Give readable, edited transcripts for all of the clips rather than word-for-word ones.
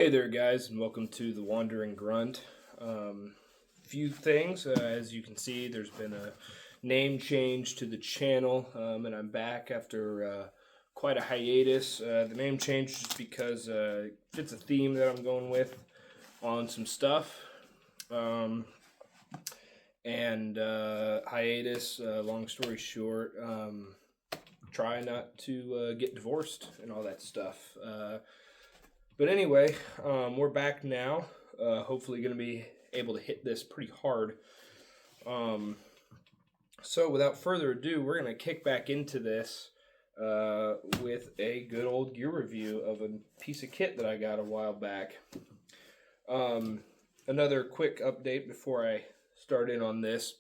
Hey there, guys, and welcome to the Wandering Grunt. Few things, as you can see, there's been a name change to the channel, and I'm back after quite a hiatus. The name change is because it fits a theme that I'm going with on some stuff. Hiatus, long story short, try not to get divorced and all that stuff. But anyway, we're back now. Hopefully going to be able to hit this pretty hard. So without further ado, we're going to kick back into this with a good old gear review of a piece of kit that I got a while back. Another quick update before I start in on this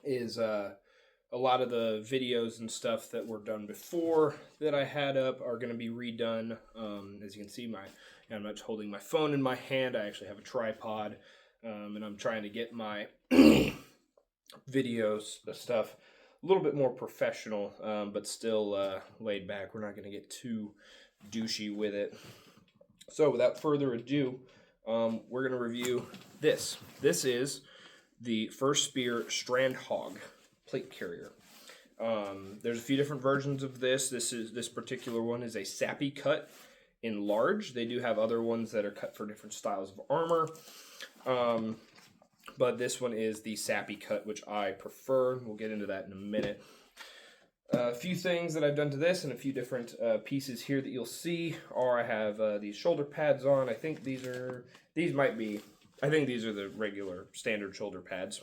is a lot of the videos and stuff that were done before that I had up are going to be redone. As you can see, I'm not holding my phone in my hand. I actually have a tripod, and I'm trying to get my videos stuff a little bit more professional, but still laid back. We're not going to get too douchey with it. So without further ado, we're going to review this. This is the FirstSpear Strandhögg plate carrier. There's a few different versions of this. This particular one is a sappy cut in large. They do have other ones that are cut for different styles of armor. But this one is the sappy cut, which I prefer. We'll get into that in a minute. A few things that I've done to this and a few different pieces here that you'll see are I have these shoulder pads on. I think these are the regular standard shoulder pads.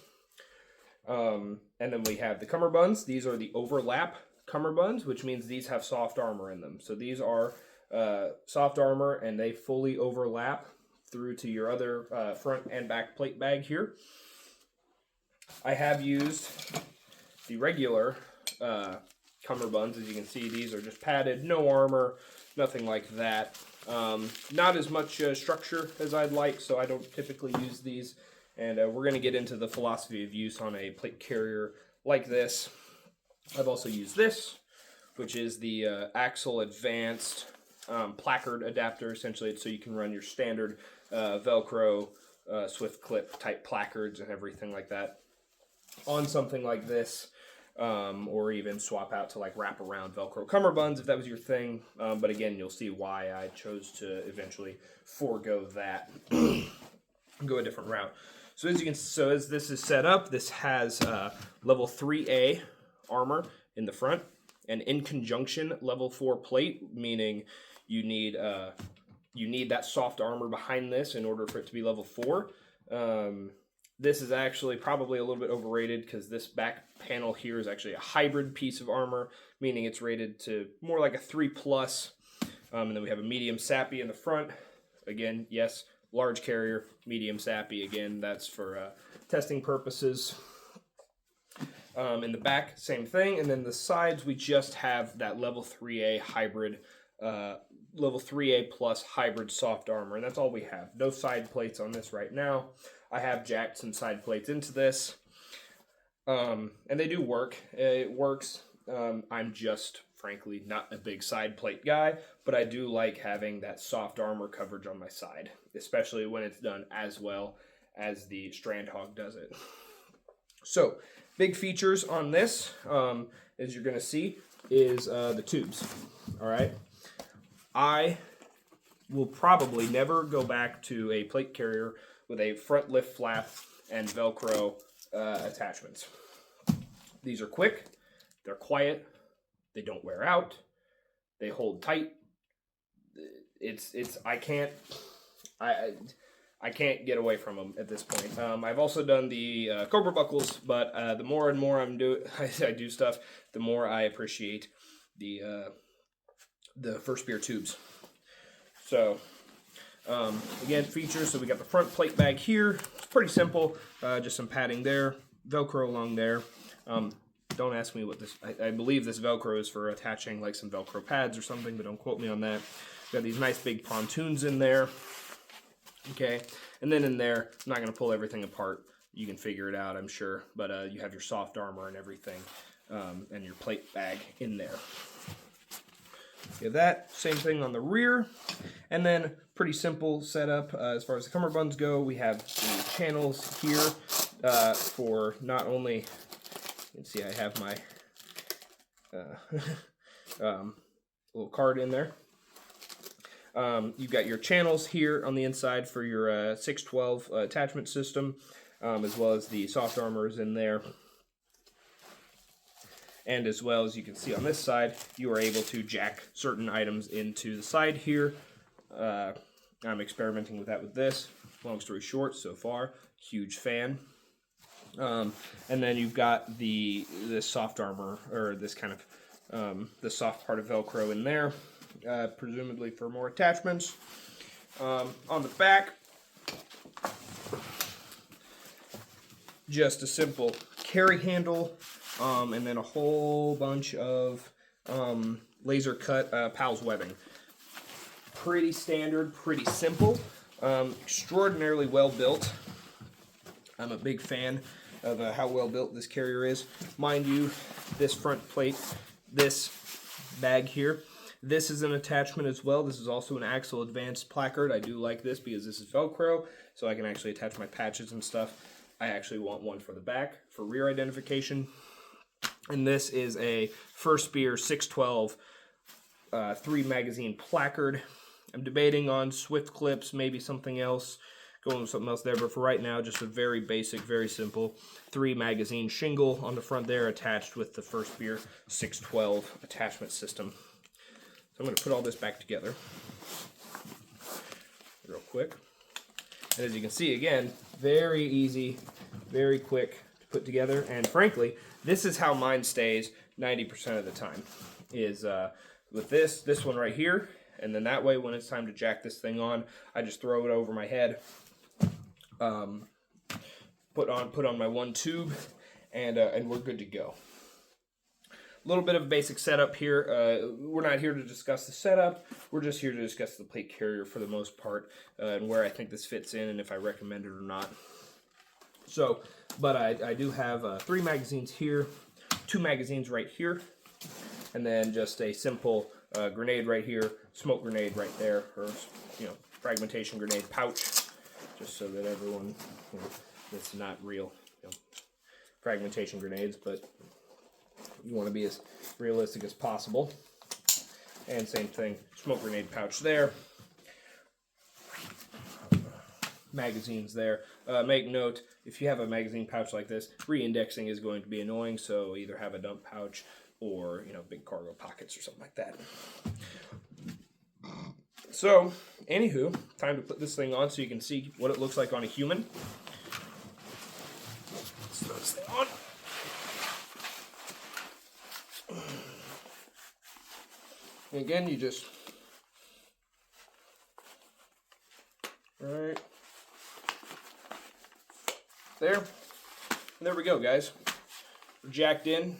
And then we have the cummerbunds. These are the overlap cummerbunds, which means these have soft armor in them. So these are soft armor, and they fully overlap through to your other front and back plate bag here. I have used the regular cummerbunds. As you can see, these are just padded, no armor, nothing like that. Not as much structure as I'd like, so I don't typically use these. And we're going to get into the philosophy of use on a plate carrier like this. I've also used this, which is the Axle Advanced placard adapter. Essentially, it's so you can run your standard Velcro, Swift clip type placards and everything like that on something like this, or even swap out to like wrap around Velcro cummerbunds if that was your thing. But again, you'll see why I chose to eventually forego that and go a different route. So as this is set up, this has level 3A armor in the front, and in conjunction level 4 plate, meaning you need that soft armor behind this in order for it to be level 4. This is actually probably a little bit overrated because this back panel here is actually a hybrid piece of armor, meaning it's rated to more like a 3+. And then we have a medium sappy in the front. Again, yes, large carrier, medium sappy. Again, that's for testing purposes. In the back, same thing. And then the sides, we just have that level 3A hybrid, level 3A plus hybrid soft armor. And that's all we have. No side plates on this right now. I have jacked some side plates into this. And they do work. It works. I'm just, frankly, not a big side plate guy, but I do like having that soft armor coverage on my side, especially when it's done as well as the Strandhögg does it. So, big features on this, as you're going to see, is the tubes. All right. I will probably never go back to a plate carrier with a front lift flap and Velcro attachments. These are quick, they're quiet, they don't wear out, they hold tight. I can't get away from them at this point. I've also done the Cobra buckles, but the more and more I do stuff, the more I appreciate the FirstSpear tubes. So again, features. So we got the front plate bag here. It's pretty simple. Just some padding there, Velcro along there. Don't ask me what this. I believe this Velcro is for attaching like some Velcro pads or something, but don't quote me on that. Got these nice big pontoons in there. Okay, and then in there, I'm not going to pull everything apart. You can figure it out, I'm sure. But you have your soft armor and everything, and your plate bag in there. You have that, same thing on the rear. And then pretty simple setup as far as the cummerbunds go. We have the channels here for not only, you can see I have my little card in there. You've got your channels here on the inside for your 612 attachment system, as well as the soft armors in there. And as well as you can see on this side, you are able to jack certain items into the side here. I'm experimenting with that with this. Long story short, so far, huge fan. And then you've got this soft armor, or this kind of the soft part of Velcro in there, presumably for more attachments. On the back, just a simple carry handle, and then a whole bunch of laser cut PALS webbing. Pretty standard, pretty simple, extraordinarily well built. I'm a big fan of how well built this carrier is. Mind you, this front plate, this bag here, this is an attachment as well. This is also an Axle Advanced placard. I do like this because this is Velcro, so I can actually attach my patches and stuff. I actually want one for the back for rear identification. And this is a FirstSpear 612 3 magazine placard. I'm debating on Swift clips, maybe something else, going with something else there, but for right now, just a very basic, very simple 3 magazine shingle on the front there, attached with the FirstSpear 612 attachment system. So I'm going to put all this back together real quick. And as you can see, again, very easy, very quick to put together, and frankly, this is how mine stays 90% of the time, is with this one right here, and then that way when it's time to jack this thing on, I just throw it over my head, put on my one tube, and we're good to go. A little bit of a basic setup here. We're not here to discuss the setup, we're just here to discuss the plate carrier for the most part, and where I think this fits in and if I recommend it or not. So, but I do have 3 magazines here, 2 magazines right here, and then just a simple grenade right here, smoke grenade right there, or fragmentation grenade pouch, just so that everyone, it's not real fragmentation grenades, but you want to be as realistic as possible. And same thing, smoke grenade pouch there. Magazines there. Make note, if you have a magazine pouch like this, re-indexing is going to be annoying, so either have a dump pouch or big cargo pockets or something like that. So, anywho, time to put this thing on so you can see what it looks like on a human. Let's throw this thing on. And again, you just right there. And there we go, guys. We're jacked in,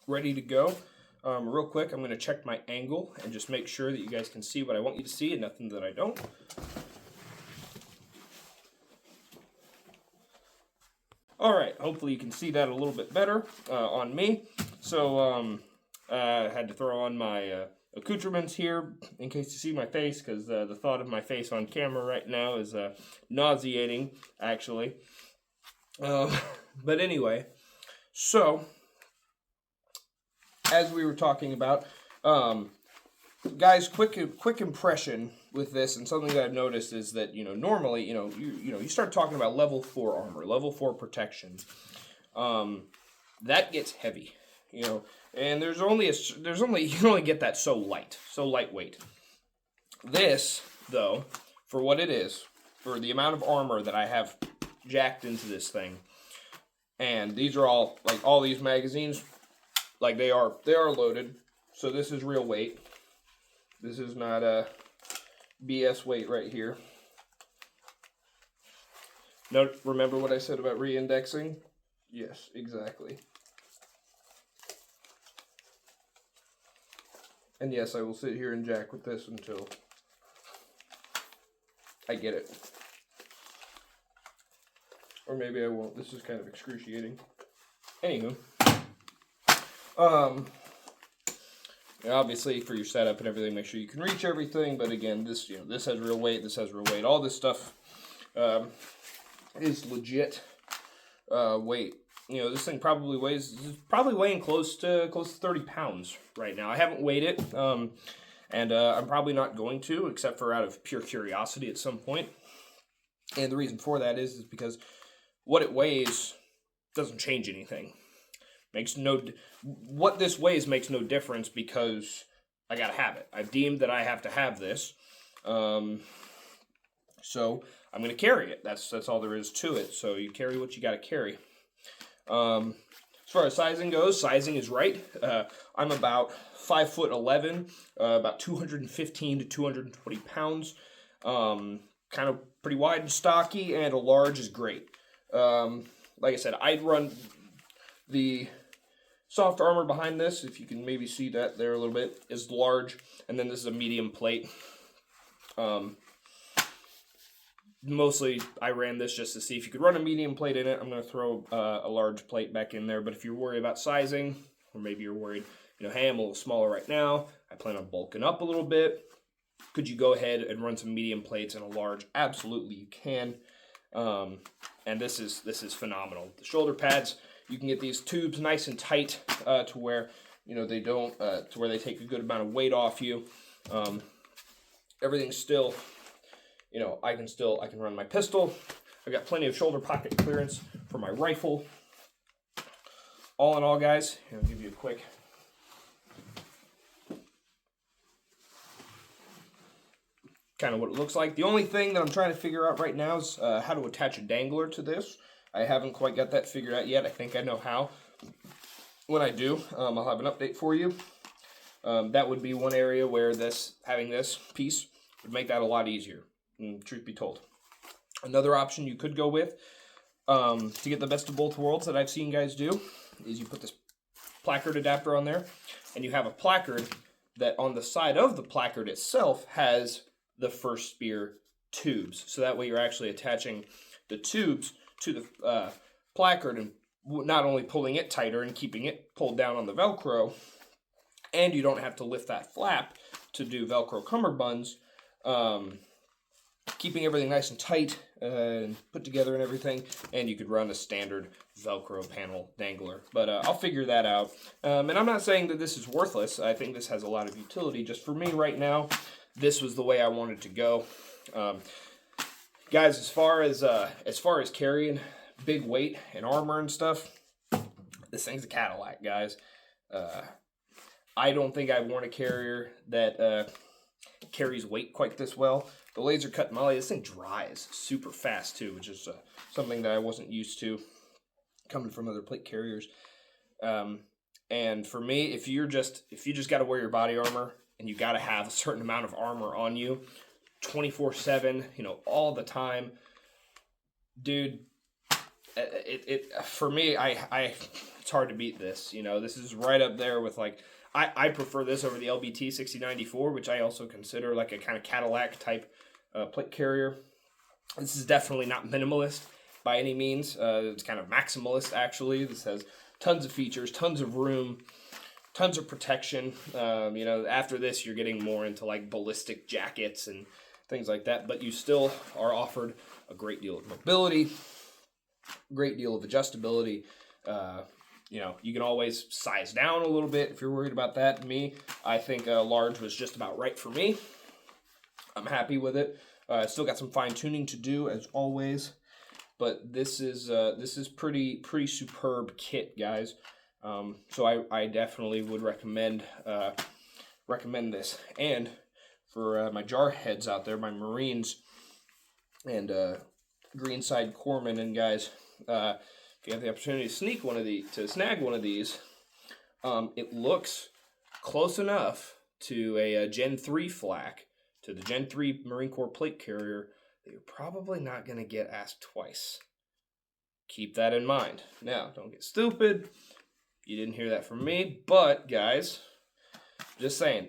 ready to go. Real quick, I'm going to check my angle and just make sure that you guys can see what I want you to see and nothing that I don't. Alright, hopefully you can see that a little bit better on me. So, I had to throw on my accoutrements here in case you see my face, because the thought of my face on camera right now is nauseating, actually. But anyway, so as we were talking about, guys, quick impression with this, and something that I've noticed is that normally you start talking about level 4 armor, level 4 protection, that gets heavy, and you can only get that so lightweight. This, though, for what it is, for the amount of armor that I have jacked into this thing, and these are all these magazines, they are loaded, so this is real weight. This is not a BS weight right here. Note, remember what I said about re-indexing? Yes, exactly. And yes, I will sit here and jack with this until I get it. Or maybe I won't. This is kind of excruciating. Anywho. And obviously, for your setup and everything, make sure you can reach everything. But again, this this has real weight. This has real weight. All this stuff is legit weight. This thing probably weighing close to 30 pounds right now. I haven't weighed it, and I'm probably not going to, except for out of pure curiosity at some point. And the reason for that is because what it weighs doesn't change anything. What this weighs makes no difference because I gotta have it. I've deemed that I have to have this, so I'm gonna carry it. That's all there is to it. So you carry what you gotta carry. As far as sizing goes, sizing is right. I'm about 5'11", about 215 to 220 pounds. Kind of pretty wide and stocky, and a large is great. Like I said, I'd run the soft armor behind this, if you can maybe see that there a little bit, is large, and then this is a medium plate. Mostly, I ran this just to see if you could run a medium plate in it. I'm going to throw a large plate back in there, but if you're worried about sizing, or maybe you're worried, hey, I'm a little smaller right now, I plan on bulking up a little bit, could you go ahead and run some medium plates and a large? Absolutely, you can. And this is phenomenal. The shoulder pads, you can get these tubes nice and tight to where they don't to where they take a good amount of weight off you. Everything's still, I can run my pistol. I've got plenty of shoulder pocket clearance for my rifle. All in all, guys, I'll give you a quick kind of what it looks like. The only thing that I'm trying to figure out right now is how to attach a dangler to this. I haven't quite got that figured out yet. I think I know how. When I do, I'll have an update for you. That would be one area where having this piece would make that a lot easier, truth be told. Another option you could go with to get the best of both worlds that I've seen guys do is you put this placard adapter on there, and you have a placard that on the side of the placard itself has the FirstSpear tubes. So that way you're actually attaching the tubes to the placard and not only pulling it tighter and keeping it pulled down on the Velcro, and you don't have to lift that flap to do Velcro cummerbunds, keeping everything nice and tight and put together and everything, and you could run a standard Velcro panel dangler. But I'll figure that out. And I'm not saying that this is worthless. I think this has a lot of utility. Just for me right now, this was the way I wanted to go. Guys, as far as carrying big weight and armor and stuff, this thing's a Cadillac, guys. I don't think I've worn a carrier that carries weight quite this well. The laser cut molly, this thing dries super fast too, which is something that I wasn't used to coming from other plate carriers. And for me, if you just got to wear your body armor and you got to have a certain amount of armor on you 24/7, all the time, dude, for me, it's hard to beat this. This is right up there with I prefer this over the LBT 6094, which I also consider like a kind of Cadillac type plate carrier. This is definitely not minimalist by any means. It's kind of maximalist, actually. This has tons of features, tons of room, tons of protection. After this, you're getting more into like ballistic jackets and things like that, but you still are offered a great deal of mobility, great deal of adjustability. You can always size down a little bit if you're worried about that. Me, I think a large was just about right for me. I'm happy with it. Still got some fine tuning to do as always, but this is pretty superb kit, guys. So I definitely would recommend this. And for my jar heads out there, my Marines and Greenside Corpsmen and guys, if you have the opportunity to snag one of these, it looks close enough to a Gen 3 flak, to the Gen 3 Marine Corps plate carrier, that you're probably not going to get asked twice. Keep that in mind. Now, don't get stupid. You didn't hear that from me, but guys, just saying,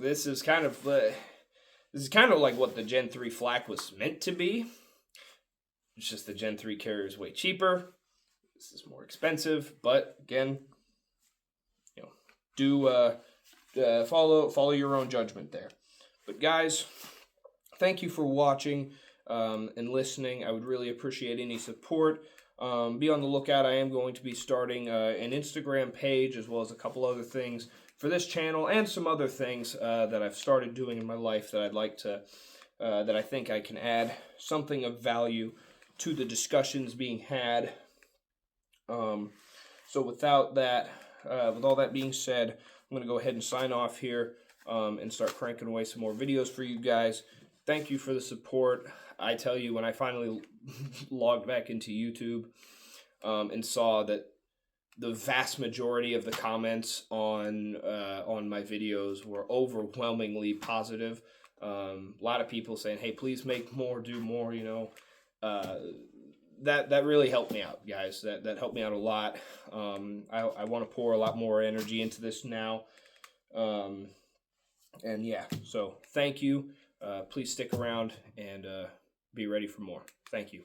this is kind of like what the Gen 3 flak was meant to be. It's just the Gen 3 carrier is way cheaper. This is more expensive, but again, do follow your own judgment there. But guys, thank you for watching and listening. I would really appreciate any support. Be on the lookout. I am going to be starting an Instagram page as well as a couple other things for this channel and some other things that I've started doing in my life that I'd like to, that I think I can add something of value to the discussions being had. So without that, with all that being said, I'm going to go ahead and sign off here and start cranking away some more videos for you guys. Thank you for the support. I tell you, when I finally logged back into YouTube and saw that the vast majority of the comments on my videos were overwhelmingly positive. A lot of people saying, "Hey, please make more, do more," you know. That really helped me out, guys. That helped me out a lot. I want to pour a lot more energy into this now. And yeah, so thank you. Please stick around and be ready for more. Thank you.